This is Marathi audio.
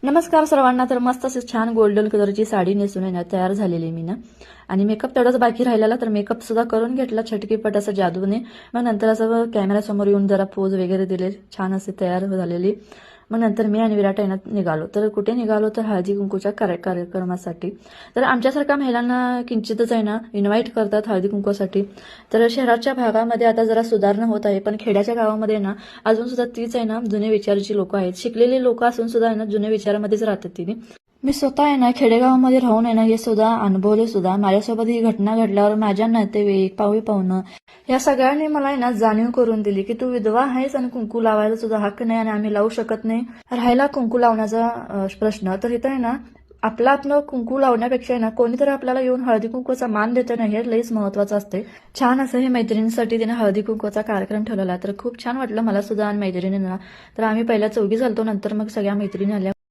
नमस्कार सर्वांना. तर मस्त अशी छान गोल्डन कलरची साडी नेसून आहे ना तयार झालेली मी ना. आणि मेकअप तेवढाच बाकी राहिलेला, तर मेकअप सुद्धा करून घेतला छटकीपट असं जादूने. मग नंतर असं कॅमेऱ्यासमोर येऊन जरा पोज वगैरे दिले, छान असे तयार झालेली. मग नंतर मी आणि विराट आहे ना निघालो. तर कुठे निघालो तर हळदी कुंकूच्या कार्यक्रमासाठी. तर आमच्यासारख्या महिलांना किंचितच आहे ना इन्व्हाइट करतात हळदी कुंकूसाठी. तर शहराच्या भागामध्ये आता जरा सुधारणा होत आहे, पण खेड्याच्या गावामध्ये ना अजून सुद्धा तीच आहे ना जुने विचाराची लोक आहेत. शिकलेली लोक असून सुद्धा आहे ना जुने विचारामध्येच राहतात तिने. मी स्वतः आहे ना खेडेगावामध्ये राहून आहे ना हे सुद्धा अनुभवले सुद्धा. माझ्यासोबत ही घटना घडल्यावर माझ्या नातेवाईक पाहुणे या सगळ्यांनी मला आहे ना जाणीव करून दिली की तू विधवा आहेस आणि कुंकू लावायला सुद्धा हक्क नाही आणि आम्ही लावू शकत नाही. राहिला कुंकू लावण्याचा प्रश्न, तर इथं आहे ना आपलं कुंकू लावण्यापेक्षा आहे ना कोणीतरी आपल्याला येऊन हळदी कुंकूचा मान देतं ना, हे लईच महत्वाचं असते. छान असं हे मैत्रिणींसाठी तिने हळदी कुंकूचा कार्यक्रम ठेवलेला, तर खूप छान वाटलं मला सुद्धा आणि मैत्रिणींना. तर आम्ही पहिल्या चौघी झालतो, नंतर मग सगळ्या मैत्रिणी आल्या.